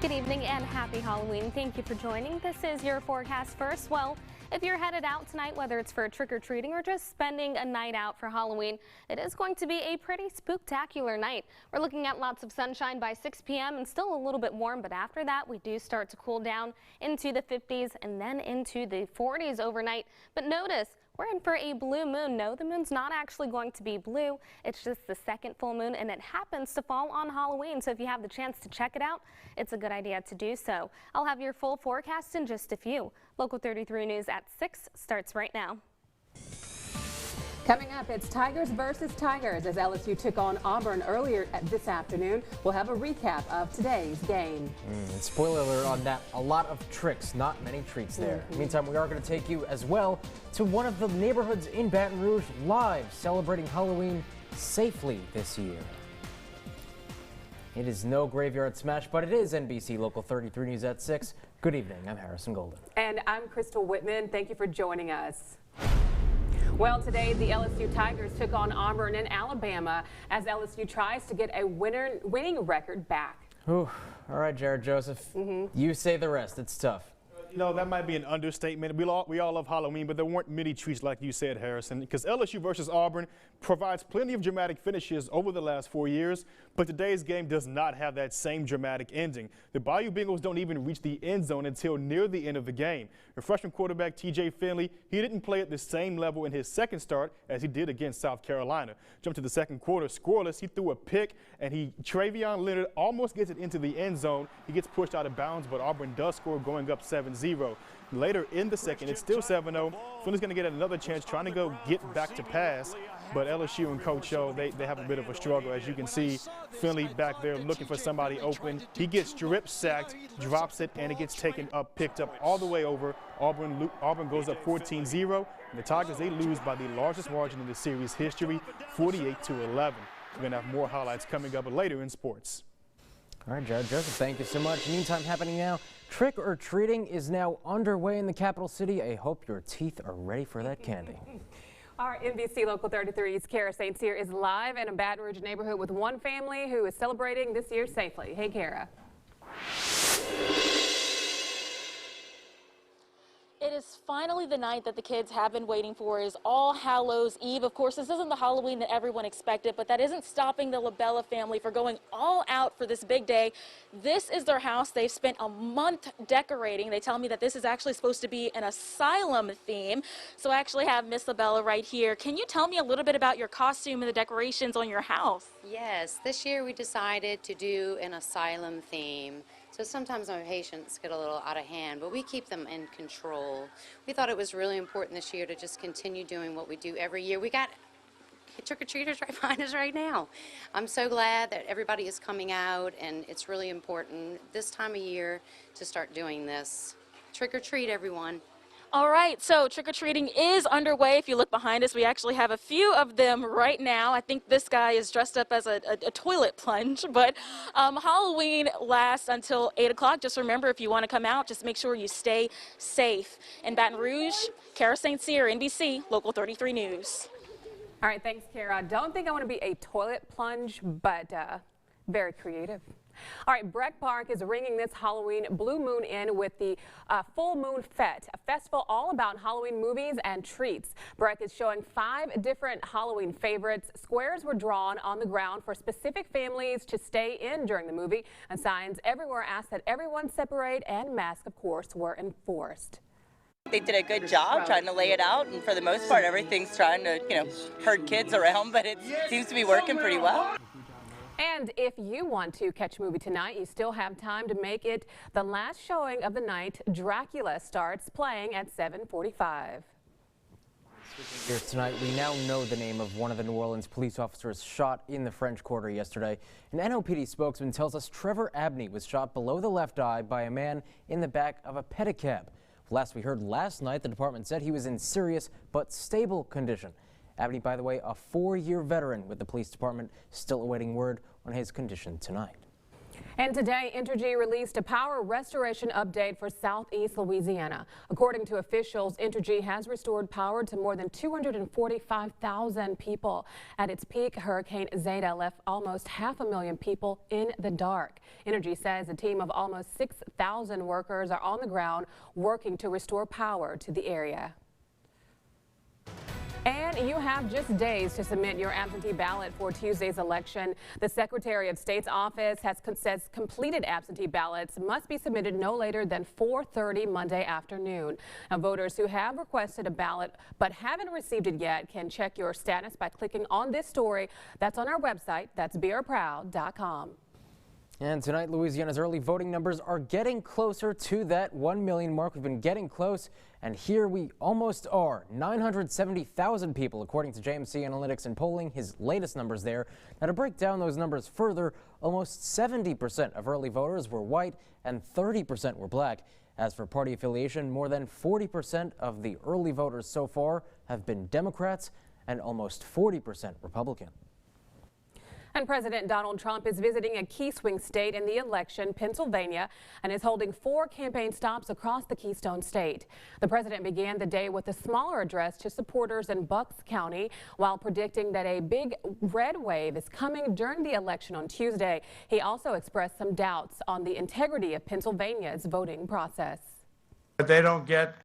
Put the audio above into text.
Good evening and happy Halloween. Thank you for joining. This is your forecast first. Well, if you're headed out tonight, whether it's for trick-or-treating or just spending a night out for Halloween, it is going to be a pretty spooktacular night. We're looking at lots of sunshine by 6 p.m. and still a little bit warm, but after that we do start to cool down into the 50s and then into the 40s overnight. But notice, we're in for a blue moon. No, the moon's not actually going to be blue. It's just the second full moon, and it happens to fall on Halloween. So if you have the chance to check it out, it's a good idea to do so. I'll have your full forecast in just a few. Local 33 News at 6 starts right now. Coming up, it's Tigers versus Tigers as LSU took on Auburn earlier this afternoon. We'll have a recap of today's game. And spoiler alert on that, a lot of tricks, not many treats there. Meantime, we are going to take you as well to one of the neighborhoods in Baton Rouge live celebrating Halloween safely this year. It is no graveyard smash, but it is NBC Local 33 News at 6. Good evening, I'm Harrison Golden. And I'm Crystal Whitman. Thank you for joining us. Well, today the LSU Tigers took on Auburn in Alabama as LSU tries to get a winning record back. Whew. All right, Jared Joseph, you say the rest. It's tough. You know, that might be an understatement. We all love Halloween, but there weren't many treats like you said, Harrison, because LSU versus Auburn provides plenty of dramatic finishes over the last 4 years, but today's game does not have that same dramatic ending. The Bayou Bengals don't even reach the end zone until near the end of the game. The freshman quarterback T.J. Finley, he didn't play at the same level in his second start as he did against South Carolina. Jumped to the second quarter scoreless, he threw a pick, and Travion Leonard almost gets it into the end zone. He gets pushed out of bounds, but Auburn does score, going up 7-0. Later in the second, it's still 7-0. Finley's going to get another chance trying to go get back to pass, but LSU and Coach O, they have a bit of a struggle. As you can see, Finley back there looking for somebody open. He gets strip sacked, drops it, and it gets picked up all the way over. Auburn goes up 14-0, and the Tigers, they lose by the largest margin in the series history, 48-11. We're going to have more highlights coming up later in sports. All right, Jared Joseph, thank you so much. Meantime, happening now, trick-or-treating is now underway in the capital city. I hope your teeth are ready for that candy. Our NBC Local 33's Kara St. Cyr is live in a Baton Rouge neighborhood with one family who is celebrating this year safely. Hey, Kara. It is finally the night that the kids have been waiting for. Is All Hallows Eve. Of course, this isn't the Halloween that everyone expected, but that isn't stopping the LaBella family for going all out for this big day. This is their house. They've spent a month decorating. They tell me that this is actually supposed to be an asylum theme. So I actually have Miss LaBella right here. Can you tell me a little bit about your costume and the decorations on your house? Yes, this year we decided to do an asylum theme. So sometimes my patients get a little out of hand, but we keep them in control. We thought it was really important this year to just continue doing what we do every year. We got trick-or-treaters right behind us right now. I'm so glad that everybody is coming out, and it's really important this time of year to start doing this. Trick-or-treat, everyone. All right, so trick-or-treating is underway. If you look behind us, we actually have a few of them right now. I think this guy is dressed up as a toilet plunge, but Halloween lasts until 8 o'clock. Just remember, if you want to come out, just make sure you stay safe. In Baton Rouge, Kara St. Cyr, NBC, Local 33 News. All right, thanks, Kara. I don't think I want to be a toilet plunge, but very creative. All right, Breck Park is ringing this Halloween Blue Moon in with the Full Moon Fete, a festival all about Halloween movies and treats. Breck is showing 5 different Halloween favorites. Squares were drawn on the ground for specific families to stay in during the movie, and signs everywhere asked that everyone separate, and masks, of course, were enforced. They did a good job trying to lay it out, and for the most part, everything's trying to, herd kids around, but it seems to be working pretty well. And if you want to catch a movie tonight, you still have time to make it the last showing of the night. Dracula starts playing at 7:45. Here tonight, we now know the name of one of the New Orleans police officers shot in the French Quarter yesterday. An NOPD spokesman tells us Trevor Abney was shot below the left eye by a man in the back of a pedicab. Last we heard last night, the department said he was in serious but stable condition. Abney, by the way, a 4-year veteran with the police department, still awaiting word on his condition tonight. And today, Entergy released a power restoration update for Southeast Louisiana. According to officials, Entergy has restored power to more than 245,000 people. At its peak, Hurricane Zeta left almost 500,000 people in the dark. Entergy says a team of almost 6,000 workers are on the ground working to restore power to the area. And you have just days to submit your absentee ballot for Tuesday's election. The Secretary of State's office says completed absentee ballots must be submitted no later than 4:30 Monday afternoon. Now, voters who have requested a ballot but haven't received it yet can check your status by clicking on this story. That's on our website. That's beourproud.com. And tonight, Louisiana's early voting numbers are getting closer to that 1 million mark. We've been getting close, and here we almost are. 970,000 people, according to JMC Analytics and Polling, his latest numbers there. Now, to break down those numbers further, almost 70% of early voters were white and 30% were black. As for party affiliation, more than 40% of the early voters so far have been Democrats and almost 40% Republican. And President Donald Trump is visiting a key swing state in the election, Pennsylvania, and is holding 4 campaign stops across the Keystone State. The president began the day with a smaller address to supporters in Bucks County, while predicting that a big red wave is coming during the election on Tuesday. He also expressed some doubts on the integrity of Pennsylvania's voting process. But they don't get